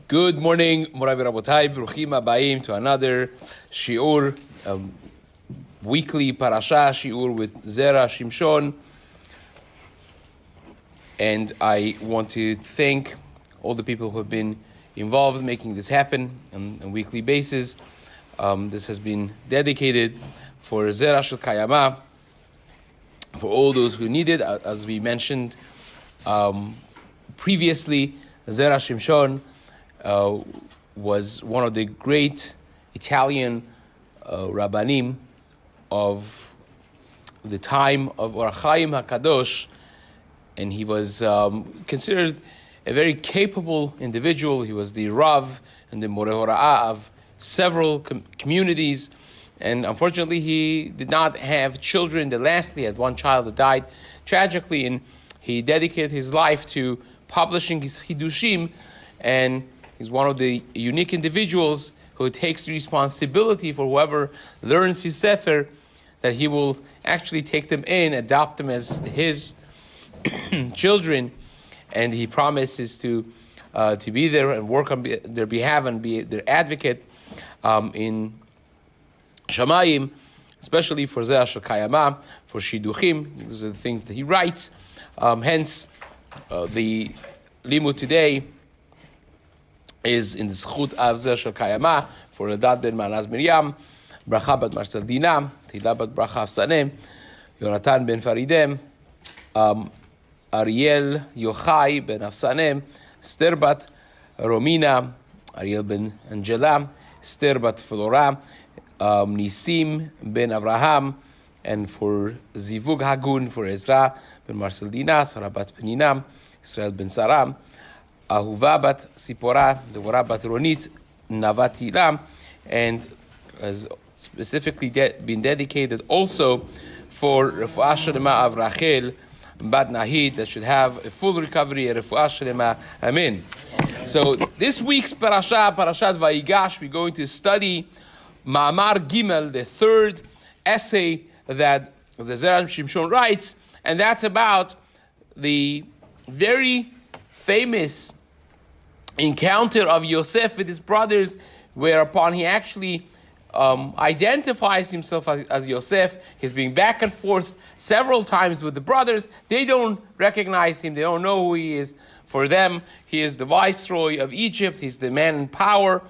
Good morning, Morai Rabotai, Bruchim Abayim, to another Shiur, weekly Parashat Shiur with Zera, Shimshon. And I want to thank all the people who have been involved in making this happen on a weekly basis. This has been dedicated for Zera Shel Kayama, for all those who need it. As we mentioned previously, Zera Shimshon was one of the great Italian Rabbanim of the time of Or HaChaim HaKadosh, and he was considered a very capable individual. He was the Rav and the Moreh Hora'ah of several communities, and unfortunately he did not have children. Lastly, he had one child that died tragically, and he dedicated his life to publishing his Hidushim, and he's one of the unique individuals who takes responsibility for whoever learns his Sefer, that he will actually take them in, adopt them as his children, and he promises to be there and work on their behalf and be their advocate in Shamayim, especially for Zera Shel Kayama, for Shiduchim. These are the things that he writes. Hence, the limud today is in the Zchut of Zera Shel Kayama for Eldad ben Manaz Miriam, Bracha bat Marcel Dina, Tila bat Bracha Sanem, Yonatan ben Faridem, Ariel Yochai ben Afsanem, Esther bat Romina, Ariel ben Angela, Esther bat Flora, Nisim ben Avraham, and for Zivug Hagun, for Ezra ben Marcel Dina, Sarah bat Peninam, Israel ben Saram, Ahuva bat Sipora, Devorah bat Ronit, Navat Hilam, and has specifically been dedicated also for Refuah Shlema of Rachel bat Nahid, that should have a full recovery, a Refuah Shlema. Amen. So this week's Parashat Vayigash, we're going to study Ma'amar Gimel, the third essay that the Zera Shimshon writes, and that's about the very famous encounter of Yosef with his brothers, whereupon he actually identifies himself as Yosef. He's being back and forth several times with the brothers. They don't recognize him. They don't know who he is. For them, he is the viceroy of Egypt. He's the man in power,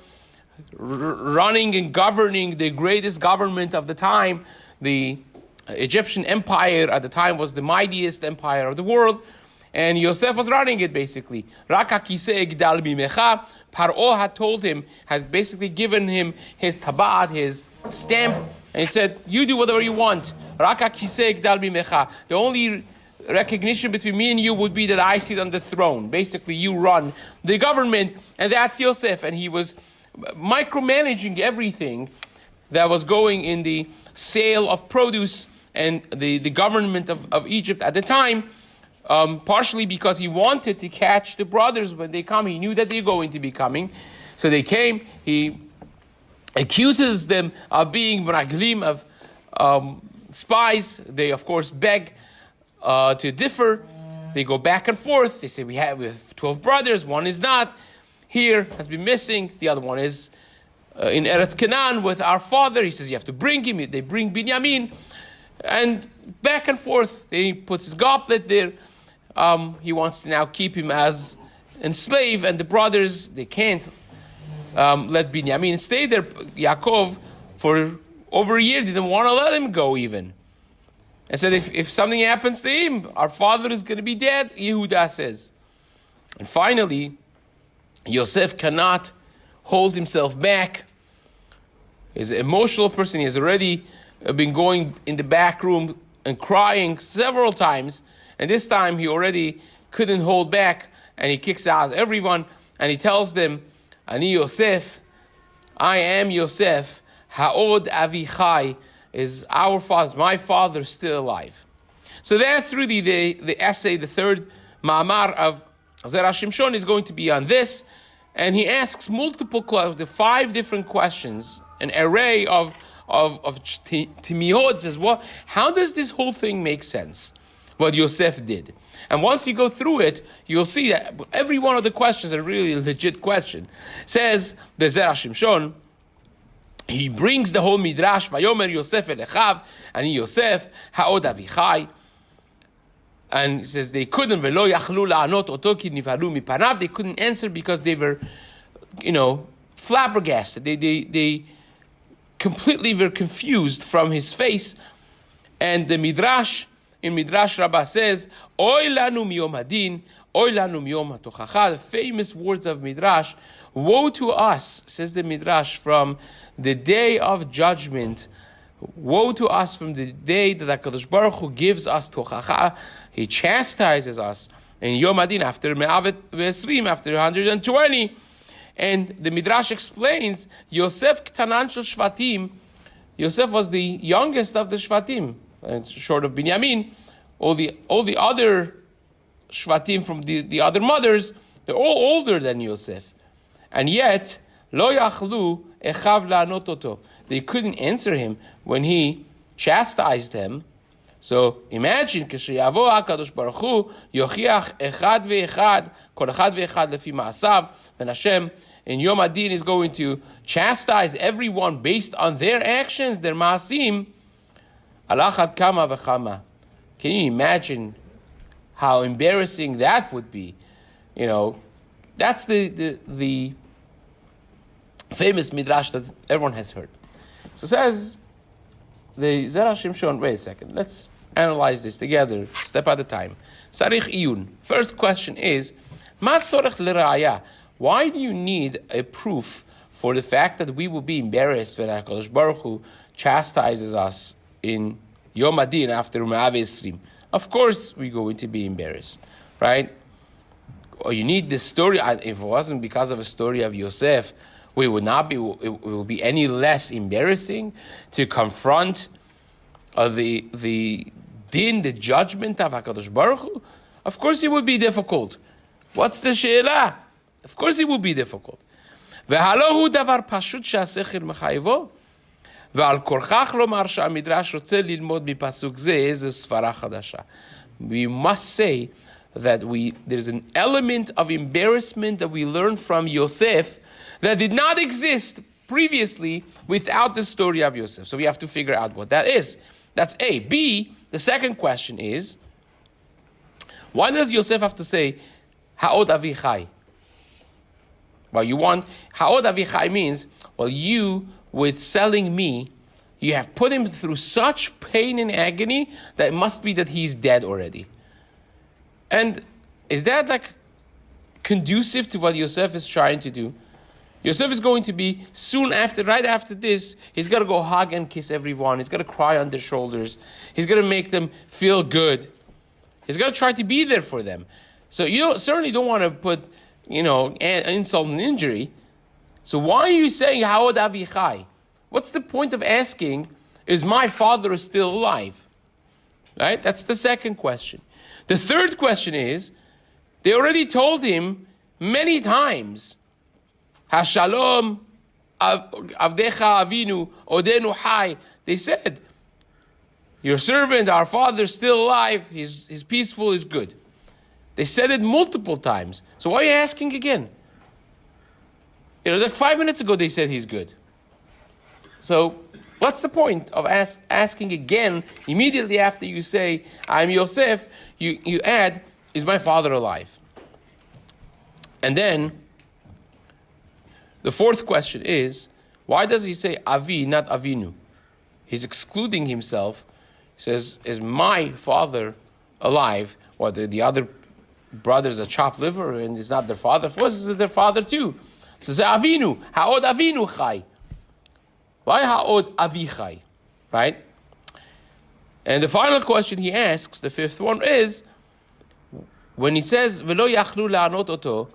running and governing the greatest government of the time. The Egyptian empire at the time was the mightiest empire of the world, and Yosef was running it basically. Raka kiseh gdal bimecha. Paro had told him, had basically given him his tabat, his stamp, and he said, "You do whatever you want. Raka kiseh gdal bimecha. The only recognition between me and you would be that I sit on the throne. Basically, you run the government," and that's Yosef. And he was micromanaging everything that was going in the sale of produce and the government of Egypt at the time, partially because he wanted to catch the brothers when they come. He knew that they're going to be coming. So they came. He accuses them of being braglim, of spies. They, of course, beg to differ. They go back and forth. They say, we have 12 brothers. One is not here, has been missing. The other one is in Eretz Canaan with our father. He says, you have to bring him. They bring Binyamin. And back and forth. He puts his goblet there. He wants to now keep him as enslaved. And the brothers, they can't let Binyamin stay there. Yaakov, for over a year, didn't want to let him go even. And said, if something happens to him, our father is going to be dead, Yehuda says. And finally, Yosef cannot hold himself back. He's an emotional person. He has already been going in the back room and crying several times. And this time he already couldn't hold back. And he kicks out everyone. And he tells them, Ani Yosef, I am Yosef. Ha'od Avichai, is our father, my father still alive. So that's really the essay, the third ma'amar of Zera Shimshon is going to be on this. And he asks multiple questions, 5 different questions, an array of timihot. Says, how does this whole thing make sense? what Yosef did. And once you go through it, you'll see that every one of the questions are really a legit question. It says the Zera Shimshon, he brings the whole midrash, Vayomer Yosef elechav, and Yosef ha'od avichai. And he says they couldn't, velo yachlu la'anot oto ki nivalu mipanav. They couldn't answer because they were, flabbergasted. They completely were confused from his face. And the midrash, in Midrash Rabbah says, Oy lanu miyom hadin, oy lanu miyom hatochacha. The famous words of Midrash, woe to us, says the Midrash, from the day of judgment. Woe to us from the day that HaKadosh Baruch Hu gives us tochacha. He chastises us. And Yom Hadin, after Me'avet Ve'esrim, after 120. And the Midrash explains, Yosef Ktanan Shel Shvatim, Yosef was the youngest of the Shvatim, short of Binyamin. All the other Shvatim from the other mothers, they're all older than Yosef. And yet, Lo Yachlu Echav La'anot Oto. They couldn't answer him when he chastised them. So imagine, K'sheyavo HaKadosh Baruch Hu, Yochiach Echad Ve'echad, Kol Echad Ve'echad Lefi Ma'asav, and Hashem in Yom Adin is going to chastise everyone based on their actions, their Ma'asim. Alachad Kama V'chama. Can you imagine how embarrassing that would be? That's the famous midrash that everyone has heard. So it says, the Zera Shimshon, wait a second, let's analyze this together, step at a time. Sarich Iyun. First question is, Ma tzorech l'ra'aya? Why do you need a proof for the fact that we will be embarrassed when HaKadosh Baruch Hu chastises us in Yom Adin after Me'av Esrim? Of course we're going to be embarrassed, right? Or you need this story. If it wasn't because of a story of Yosef, we would not be. It will be any less embarrassing to confront the din, the judgment of Hakadosh Baruch Hu. Of course, it would be difficult. What's the she'elah? Of course, it would be difficult. Ve'halo davar pashut she'asechel mechayvo. Ve'al korchach lomar she'amidrash rotze lilmod mipasuk zeh ze svara chadasha. We must say that there's an element of embarrassment that we learn from Yosef that did not exist previously without the story of Yosef. So we have to figure out what that is. That's A. B, the second question is, why does Yosef have to say, Ha'od avichai? Well, Ha'od avichai means, you, with selling me, you have put him through such pain and agony that it must be that he's dead already. And is that conducive to what Yosef is trying to do? Yosef is going to be right after this, he's going to go hug and kiss everyone. He's going to cry on their shoulders. He's going to make them feel good. He's going to try to be there for them. So you certainly don't want to put, insult and injury. So why are you saying, Ha'od avichai? What's the point of asking, is my father still alive? Right? That's the second question. The third question is, they already told him many times, Hashalom avdecha avinu odenu hai. They said, your servant, our father, is still alive. He's peaceful, he's good. They said it multiple times. So why are you asking again? 5 minutes ago they said he's good. So what's the point of asking again immediately after you say, I'm Yosef, you add, is my father alive? And then the fourth question is, why does he say Avi, not Avinu? He's excluding himself. He says, is my father alive? Or the other brothers are chopped liver and it's not their father? Of course, it's their father too. So say Avinu, Ha'od Avinu Chai. Why Ha'od Avichai? Right? And the final question he asks, the fifth one, is, when he says, Velo yachlu la'anot oto,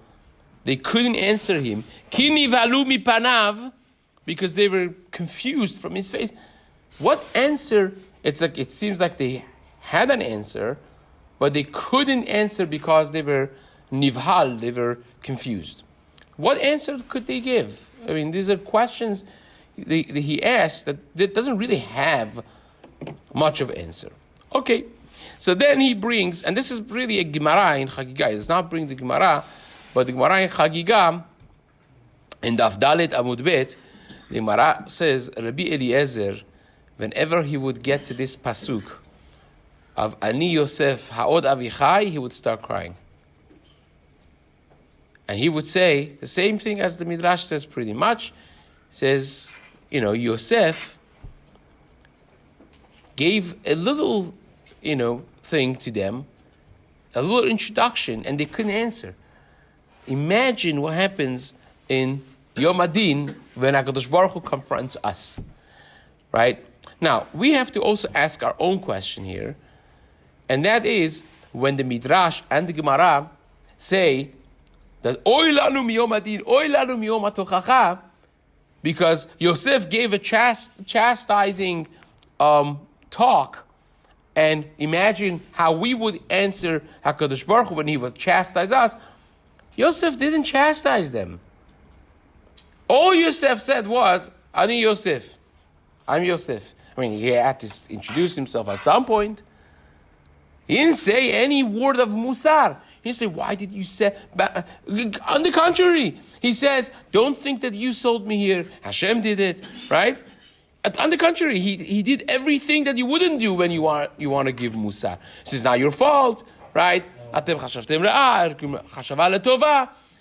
they couldn't answer him. Ki nivalu mipanav, because they were confused from his face. What answer? It seems like they had an answer, but they couldn't answer because they were nivhal, they were confused. What answer could they give? I mean, these are questions that he asked that doesn't really have much of an answer. Okay, So then he brings, and this is really a Gemara in Chagigah. He does not bring the Gemara, but the Gemara in Chagigah, in Daf Dalet Amud Bet, the Gemara says, Rabbi Eliezer, whenever he would get to this pasuk of Ani Yosef Ha'od Avichai, he would start crying. And he would say the same thing as the Midrash says pretty much. Says, Yosef gave a little, thing to them, a little introduction, and they couldn't answer. Imagine what happens in Yom Adin when HaKadosh Baruch Hu confronts us. Right? Now, we have to also ask our own question here, and that is, when the Midrash and the Gemara say that Oy lanu miyom adin, Oy lanu miyom hatochacha, because Yosef gave a chastising talk, and imagine how we would answer HaKadosh Baruch Hu when he would chastise us. Yosef didn't chastise them. All Yosef said was, Ani Yosef, I'm Yosef. I mean, he had to introduce himself at some point. He didn't say any word of musar. He said, why did you say... On the contrary, he says, don't think that you sold me here. Hashem did it, right? On the contrary, he did everything that you wouldn't do when you want to give musar. This is not your fault, right?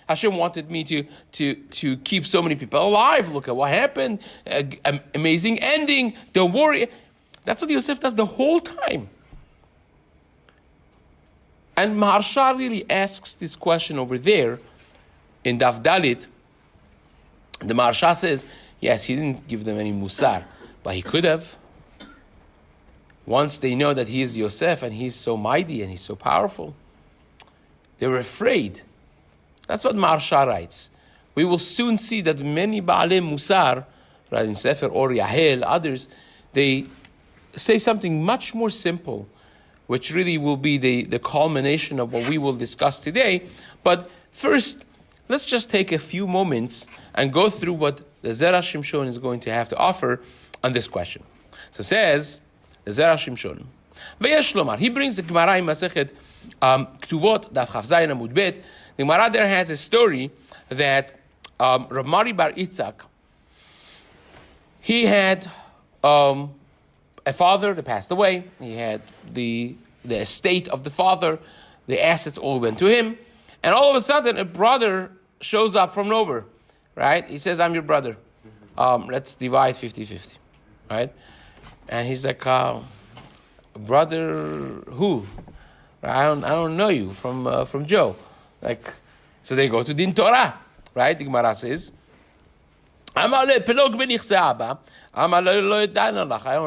Hashem wanted me to keep so many people alive. Look at what happened. Amazing ending. Don't worry. That's what Yosef does the whole time. And Maharsha really asks this question over there in Daf Dalit. The Maharsha says, yes, he didn't give them any musar, but he could have. Once they know that he is Yosef and he's so mighty and he's so powerful, they were afraid. That's what Maharsha writes. We will soon see that many Baalei Musar, right, in Sefer Or Yahel, others, they say something much more simple, which really will be the culmination of what we will discuss today. But first, let's just take a few moments and go through what the Zera Shimshon is going to have to offer on this question. So it says, the Zera Shimshon, Vayesh Lomar, he brings the Gemara in Masechet Ktuvot, Daf Chaf Zayin Amud Bet. The Gemara there has a story that Rav Mari Bar Itzak, he had a father that passed away. He had the estate of the father. The assets all went to him. And all of a sudden, a brother shows up from nowhere, right? He says, I'm your brother. Let's divide 50-50, right? And he's like, brother who? I don't know you from Joe. Like, so they go to Din Torah, right? The Gemara says, I don't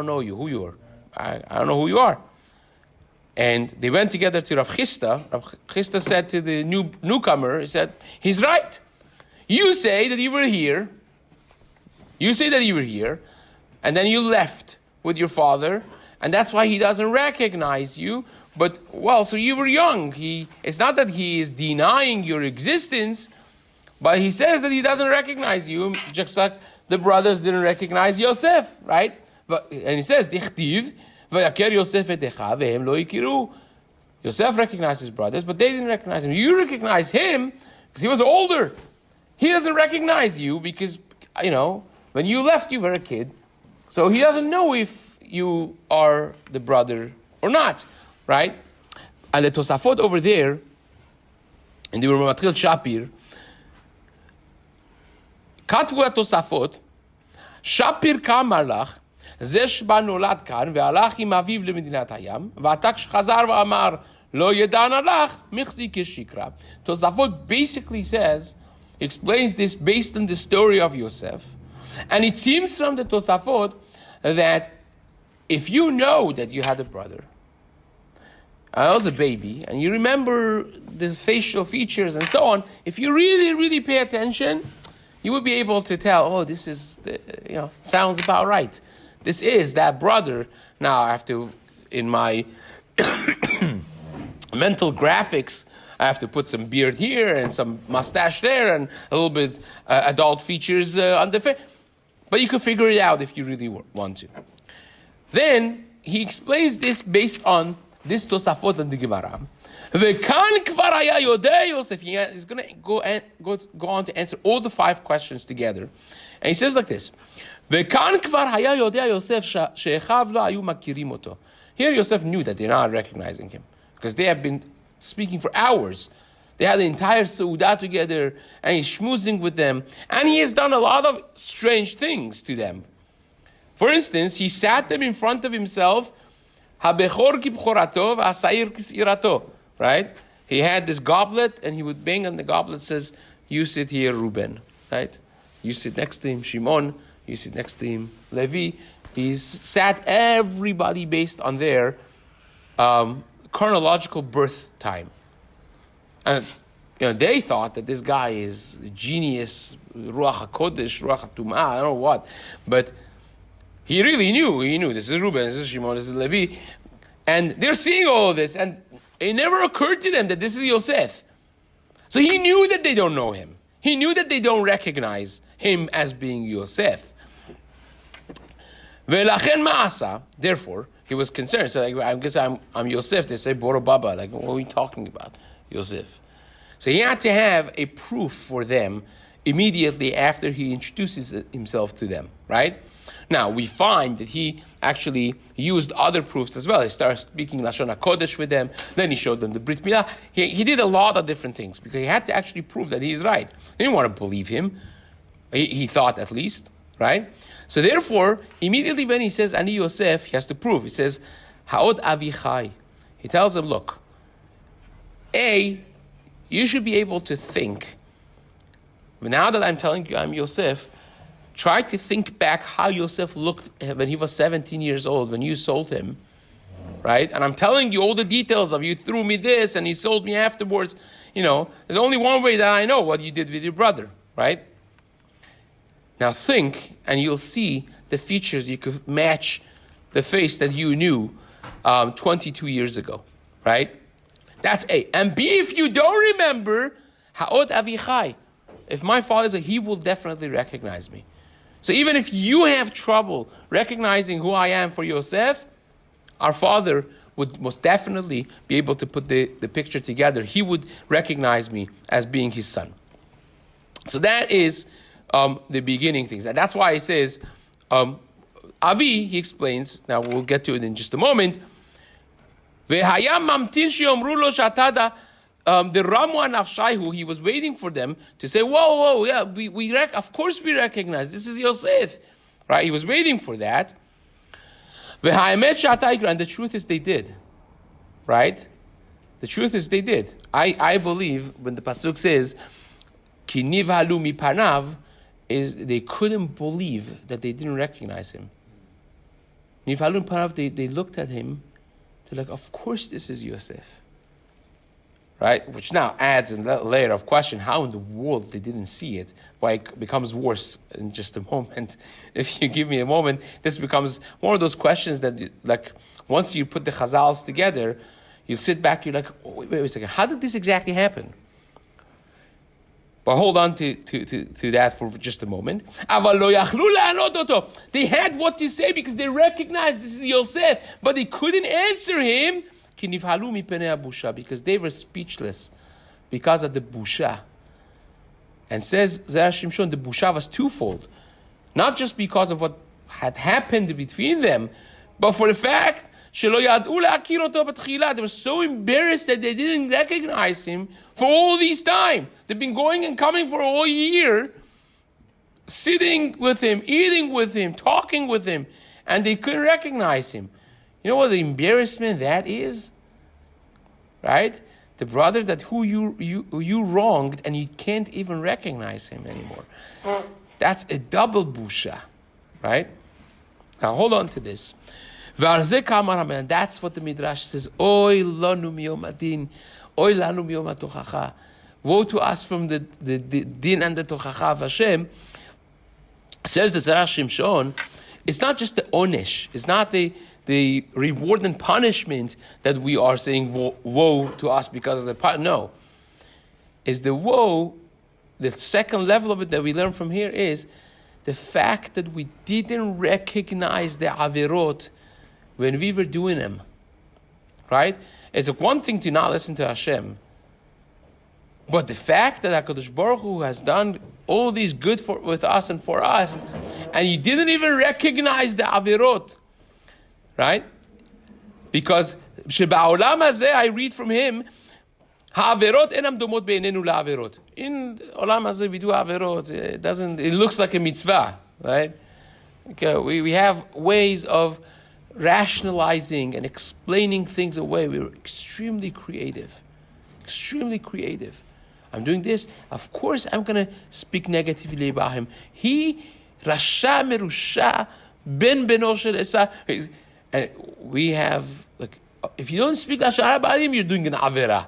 know you, who you are. I don't know who you are. And they went together to Rav Chisda. Rav Chisda said to the newcomer, he said, he's right. You say that you were here. You say that you were here. And then you left with your father. And that's why he doesn't recognize you. But, so you were young. It's not that he is denying your existence, but he says that he doesn't recognize you, just like the brothers didn't recognize Yosef, right? And he says, Dichtiv, Vayaker Yosef et Echa, vehem lo yikiru. Yosef recognized his brothers, but they didn't recognize him. You recognize him because he was older. He doesn't recognize you because, when you left, you were a kid. So he doesn't know if you are the brother or not, right? And the Tosafot over there, in the Ramatril Shapir, כתבו התוספות, שפיר קאמר לך, זה שבא נולד כאן, והלך עם אביו למדינת הים, ועתה כשחזר ואמר, לא ידענה לך, מחזיק כשקרא. Tosafot basically says, explains this based on the story of Yosef. And it seems from the Tosafot that if you know that you had a brother, I was a baby, and you remember the facial features and so on, if you really, really pay attention, you would be able to tell, this is, sounds about right. This is that brother. Now I have to, in my mental graphics, I have to put some beard here and some mustache there and a little bit adult features on the face. But you can figure it out if you really want to. Then he explains this based on this Tosafot in the Gemara. V'kan kvar haya yodei Yosef. He's going to go on to answer all the 5 questions together. And he says like this. V'kan kvar haya yodei Yosef she'echav lo hayu makirim oto. Here Yosef knew that they're not recognizing him because they have been speaking for hours. They had the entire Seudah together and he's schmoozing with them. And he has done a lot of strange things to them. For instance, he sat them in front of himself. Ha-bechor ki-bchorato v'ha-sa'ir ki-s'irato. Right? He had this goblet and he would bang on the goblet, says, you sit here, Reuben. Right? You sit next to him, Shimon. You sit next to him, Levi. He's sat everybody based on their chronological birth time. And they thought that this guy is a genius, Ruach HaKodesh, Ruach HaTum'ah, I don't know what. But he really knew. He knew this is Reuben, this is Shimon, this is Levi. And they're seeing all of this. And it never occurred to them that this is Yosef. So he knew that they don't know him. He knew that they don't recognize him as being Yosef. Ve'lachen ma'asa. Therefore, he was concerned. So I guess I'm Yosef. They say Boro Baba. Like, what are we talking about? Yosef. So he had to have a proof for them immediately after he introduces himself to them, right? Now, we find that he actually used other proofs as well. He started speaking Lashon HaKodesh with them. Then he showed them the Brit Milah. He did a lot of different things because he had to actually prove that he's right. They didn't want to believe him. He thought at least, right? So therefore, immediately when he says Ani Yosef, he has to prove. He says, Ha'od Avichai. He tells them, look, A, you should be able to think, now that I'm telling you I'm Yosef, try to think back how Yosef looked when he was 17 years old, when you sold him, right? And I'm telling you all the details of you threw me this and you sold me afterwards. There's only one way that I know what you did with your brother, right? Now think, and you'll see the features. You could match the face that you knew 22 years ago, right? That's A. And B, if you don't remember, Ha'od Avichai. If my father is he will definitely recognize me. So even if you have trouble recognizing who I am for Yosef, our father would most definitely be able to put the picture together. He would recognize me as being his son. So that is the beginning things. And that's why he says, Avi, he explains, now we'll get to it in just a moment, the Ramu Anafshaihu, he was waiting for them to say, whoa, yeah, of course we recognize, this is Yosef. Right? He was waiting for that. And the truth is they did. Right? The truth is they did. I believe when the Pasuk says, Ki nivhalu mipanav, is they couldn't believe that they didn't recognize him. Nivhalu mipanav, they looked at him, they're like, of course this is Yosef. Right? Which now adds a layer of question, how in the world they didn't see it? Why it becomes worse in just a moment. If you give me a moment, this becomes one of those questions that, like, once you put the chazals together, you sit back, you're like, oh, wait a second, how did this exactly happen? But hold on to that for just a moment. They had what to say because they recognized this is Yosef, but they couldn't answer him because they were speechless because of the busha. And says Zera Shimshon, the busha was twofold. Not just because of what had happened between them, but for the fact they were so embarrassed that they didn't recognize him for all this time. They've been going and coming for a whole year, sitting with him, eating with him, talking with him, and they couldn't recognize him. You know what the embarrassment that is? Right? The brother that who you wronged and you can't even recognize him anymore. That's a double busha. Right? Now hold on to this. And that's what the Midrash says. Oy lanu miyom adin, oy lanu miyom hatochacha. Woe to us from the din and the tochacha of Hashem. Says the Zera Shimshon, it's not just the onesh, it's not the reward and punishment that we are saying woe to us because of the no. Is the woe, the second level of it that we learn from here is the fact that we didn't recognize the averot when we were doing them. right? It's one thing to not listen to Hashem. But the fact that HaKadosh Baruch Hu has done all these good with us and for us, and you didn't even recognize the Avirot, right? Because Sheba'olam hazeh, I read from him, Ha'avirot enam domot be'einenu la'avirot. In Olam hazeh we do Avirot. It looks like a mitzvah, right? Okay, we have ways of rationalizing and explaining things away. We're extremely creative. Extremely creative. I'm doing this. Of course, I'm going to speak negatively about him. He, Rasha Merusha, Ben Benoshel Esa. And we have, like, if you don't speak Rasha about him, you're doing an Avera.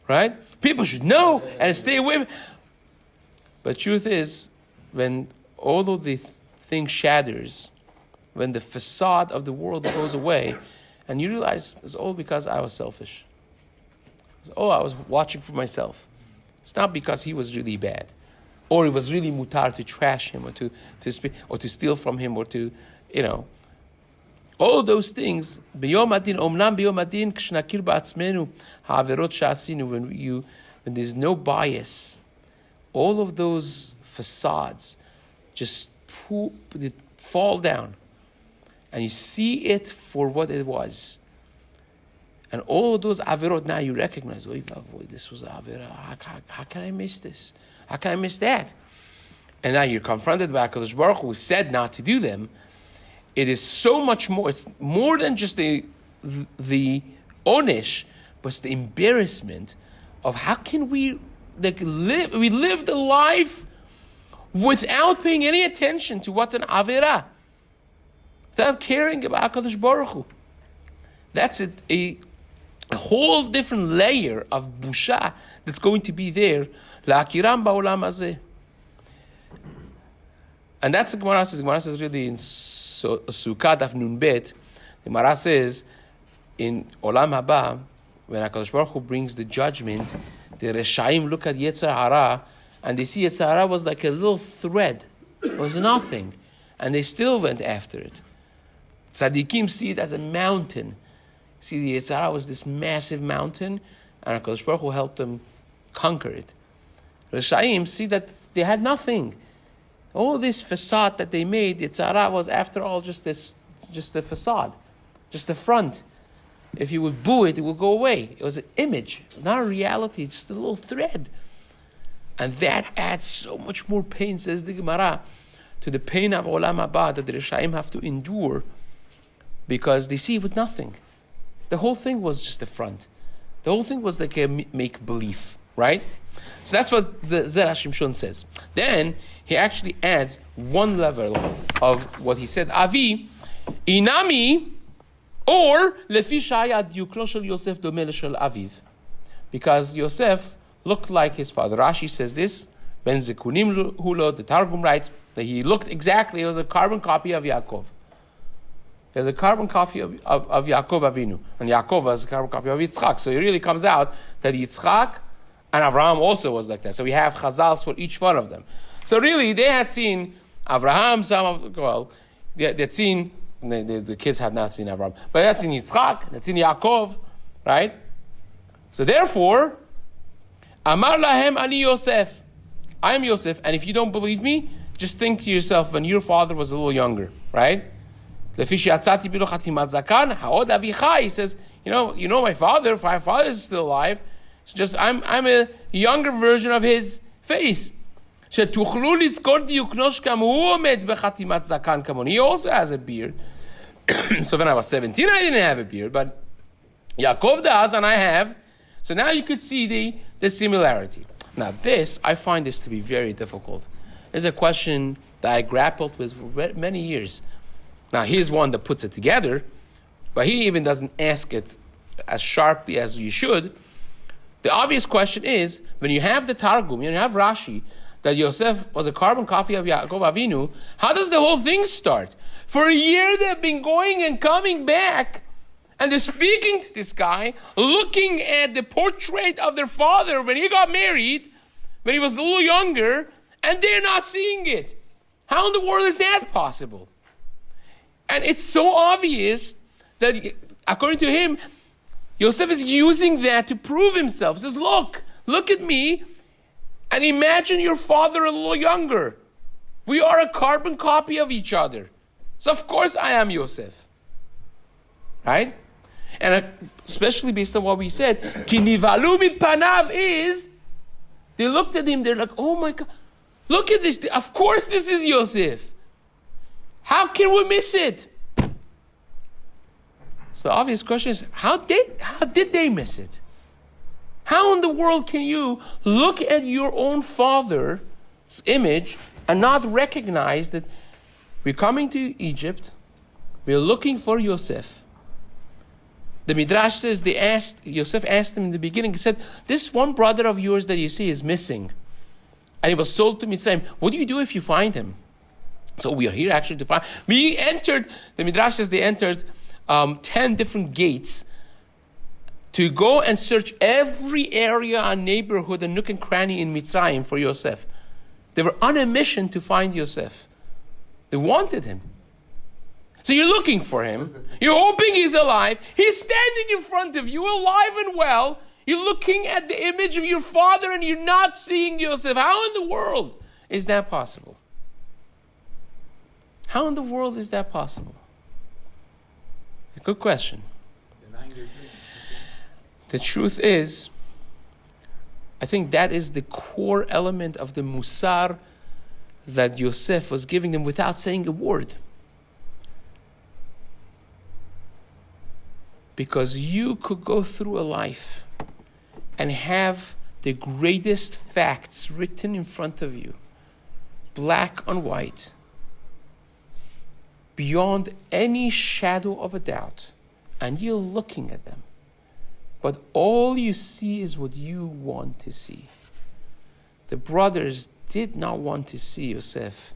Right? People should know and stay away. But truth is, when all of the thing shatters, when the facade of the world goes away, and you realize it's all because I was selfish. I was watching for myself. It's not because he was really bad, or it was really mutar to trash him, or to speak, or to steal from him, or to, all those things. B'yom adin, omnam b'yom adin, k'shnakir ba'atzmenu ha'averot sha'asinu. When there's no bias, all of those facades just fall down, and you see it for what it was. And all those averot, now you recognize, this was avera. How can I miss this? How can I miss that? And now you're confronted by HaKadosh Baruch Hu, who said not to do them. It is so much more. It's more than just the onish, but it's the embarrassment of how can we live? We live the life without paying any attention to what's an avera, without caring about HaKadosh Baruch Hu. That's a whole different layer of busha that's going to be there. La'akiram ba'olam hazeh. And that's the Gemara says. Gemara says really in Sukkah Daf Nun Bet. The Gemara says in Olam Haba, when HaKadosh Baruch Hu brings the judgment, the Reshaim look at Yetzer Hara and they see Yetzer Hara was like a little thread. It was nothing. And they still went after it. Tzaddikim see it as a mountain. See, the Yetzer Hara was this massive mountain, and HaKadosh Baruch Hu helped them conquer it. Reshaim see that they had nothing. All this facade that they made, Yetzer Hara was after all just the facade, just the front. If you would boo it, it would go away. It was an image, not a reality, it's just a little thread. And that adds so much more pain, says the Gemara, to the pain of Olam Haba that the Reshaim have to endure, because they see it with nothing. The whole thing was just the front. The whole thing was like a make-believe, right? So that's what the Zera Shimshon says. Then he actually adds one level of what he said. Avi, inami, or lefi shaya diuklo shel Yosef domeh shel aviv. Because Yosef looked like his father. Rashi says this, Ben Zekunim Hulo, the Targum writes, that he looked exactly, it was a carbon copy of Yaakov. There's a carbon copy of Yaakov Avinu. And Yaakov was a carbon copy of Yitzchak. So it really comes out that Yitzchak and Avraham also was like that. So we have chazals for each one of them. So really, they had seen Avraham, they'd seen, the kids had not seen Avraham, but that's in Yitzchak, that's in Yaakov, right? So therefore, Amar lahem ani Yosef. I am Yosef, and if you don't believe me, just think to yourself when your father was a little younger, right? He says, my father, my father is still alive. It's just I'm a younger version of his face. He also has a beard. So when I was 17, I didn't have a beard, but Yaakov does, and I have. So now you could see the similarity. Now this, I find this to be very difficult. It's a question that I grappled with for many years. Now, he's one that puts it together, but he even doesn't ask it as sharply as you should. The obvious question is, when you have the Targum, you have Rashi, that Yosef was a carbon copy of Yaakov Avinu, how does the whole thing start? For a year they've been going and coming back, and they're speaking to this guy, looking at the portrait of their father when he got married, when he was a little younger, and they're not seeing it. How in the world is that possible? And it's so obvious that, according to him, Yosef is using that to prove himself. He says, look at me, and imagine your father a little younger. We are a carbon copy of each other. So of course I am Yosef. Right? And especially based on what we said, Ki nivalu mipanav is, they looked at him, they're like, oh my God, look at this. Of course this is Yosef. How can we miss it? So the obvious question is, how did they miss it? How in the world can you look at your own father's image and not recognize that we're coming to Egypt, we're looking for Yosef. The Midrash says Yosef asked him in the beginning, he said, this one brother of yours that you see is missing. And he was sold to Mitzrayim. What do you do if you find him? So we are here actually to find. The Midrash says they entered 10 different gates to go and search every area and neighborhood and nook and cranny in Mitzrayim for Yosef. They were on a mission to find Yosef. They wanted him. So you're looking for him. You're hoping he's alive. He's standing in front of you, alive and well. You're looking at the image of your father and you're not seeing Yosef. How in the world is that possible? How in the world is that possible? A good question. The truth is, I think that is the core element of the musar that Yosef was giving them without saying a word. Because you could go through a life and have the greatest facts written in front of you, black on white, beyond any shadow of a doubt, and you're looking at them. But all you see is what you want to see. The brothers did not want to see Yosef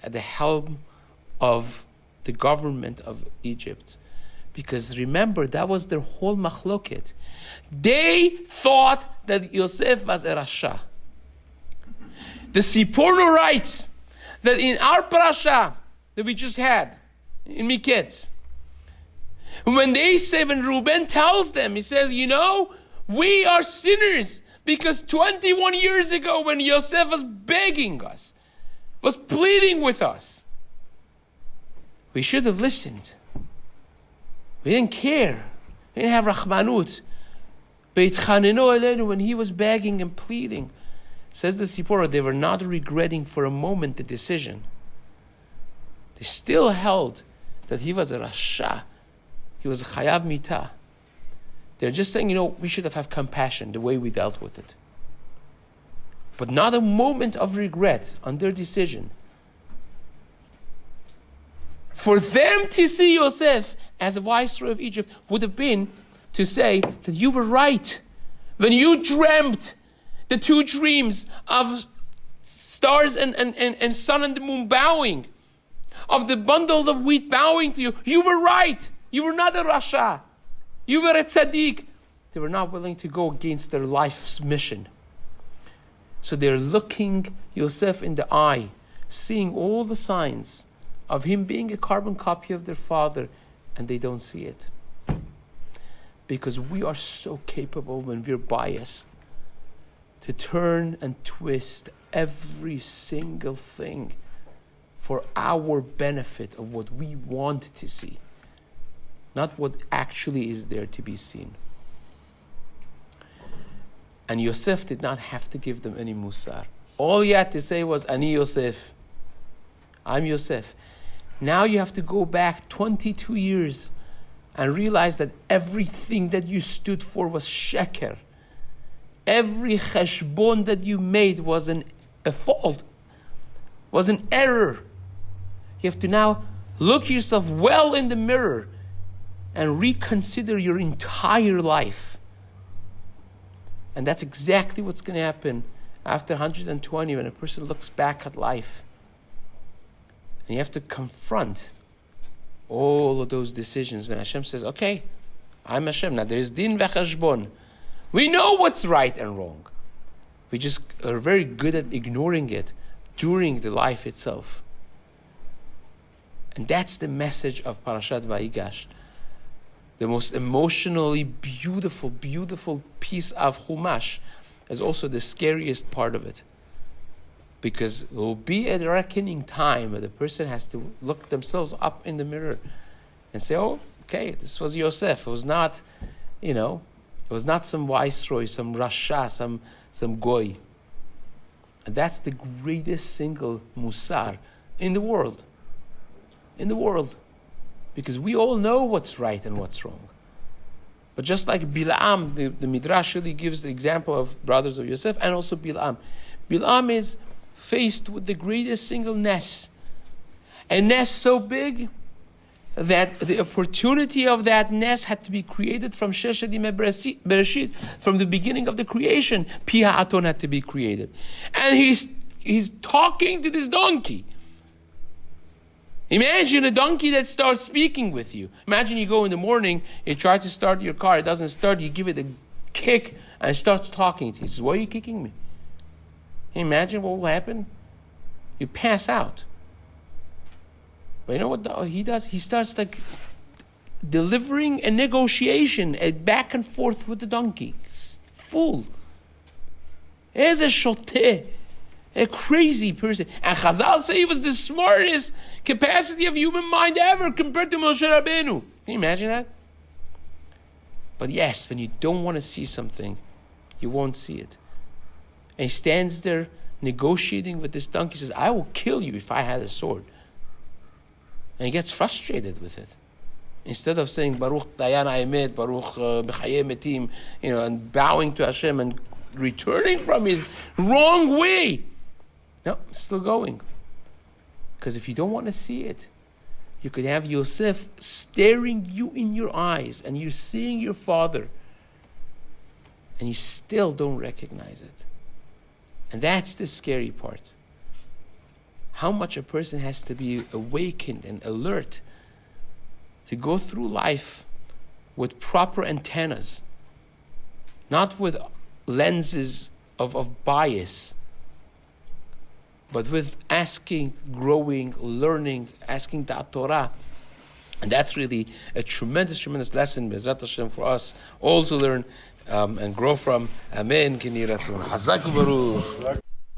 at the helm of the government of Egypt. Because remember, that was their whole machloket. They thought that Yosef was a rasha. The Siporno writes that in our parasha that we just had, in Miketz, when Reuben tells them, he says, we are sinners because 21 years ago when Yosef was begging us, was pleading with us, we should have listened. We didn't care. We didn't have Rahmanut. When he was begging and pleading, says the Sipporah, they were not regretting for a moment the decision. They still held that he was a Rasha. He was a Chayav Mitah. They're just saying, we should have had compassion the way we dealt with it. But not a moment of regret on their decision. For them to see Yosef as a viceroy of Egypt would have been to say that you were right. When you dreamt the two dreams of stars and sun and the moon bowing, of the bundles of wheat bowing to you, you were right. You were not a Rasha. You were a tzaddik. They were not willing to go against their life's mission. So they're looking Yosef in the eye, seeing all the signs of him being a carbon copy of their father, and they don't see it. Because we are so capable when we're biased to turn and twist every single thing for our benefit of what we want to see, not what actually is there to be seen. And Yosef did not have to give them any musar. All he had to say was, Ani Yosef. I'm Yosef. Now you have to go back 22 years and realize that everything that you stood for was sheker. Every cheshbon that you made was a fault, was an error. You have to now look yourself well in the mirror and reconsider your entire life. And that's exactly what's going to happen after 120 when a person looks back at life. And you have to confront all of those decisions when Hashem says, okay, I'm Hashem. Now there is din v'chashbon. We know what's right and wrong. We just are very good at ignoring it during the life itself. And that's the message of Parashat Vayigash. the most emotionally beautiful, beautiful piece of Chumash, is also the scariest part of it. Because it will be a reckoning time where the person has to look themselves up in the mirror and say, oh, okay, this was Yosef. It was not, it was not some viceroy, some Rasha, some Goy. And that's the greatest single musar in the world. In the world. Because we all know what's right and what's wrong. But just like Bilam, the Midrash really gives the example of brothers of Yosef, and also Bilam. Bilam is faced with the greatest single nes. A nes so big that the opportunity of that nes had to be created from Sheshadim Bereshit, from the beginning of the creation. Pi Ha'aton had to be created. And he's talking to this donkey. Imagine a donkey that starts speaking with you. Imagine you go in the morning, you try to start your car, it doesn't start, you give it a kick, and it starts talking to you. He says, why are you kicking me? Can you imagine what will happen? You pass out. But you know what he does? He starts like delivering a negotiation, a back and forth with the donkey. It's fool. Here's a shoteh, a crazy person. And Chazal say he was the smartest capacity of human mind ever compared to Moshe Rabbeinu. Can you imagine that? But yes, when you don't want to see something, you won't see it. And he stands there negotiating with this donkey. He says, I will kill you if I had a sword. And he gets frustrated with it. Instead of saying, Baruch Dayan Ha'emet, Baruch B'chayei Metim, and bowing to Hashem and returning from his wrong way. No, still going. Because if you don't want to see it, you could have Yosef staring you in your eyes and you're seeing your father and you still don't recognize it. And that's the scary part. How much a person has to be awakened and alert to go through life with proper antennas, not with lenses of bias, but with asking, growing, learning, asking the Torah. And that's really a tremendous, tremendous lesson, Be'ezrat Hashem, for us all to learn and grow from. Amen. Hazak Baruch.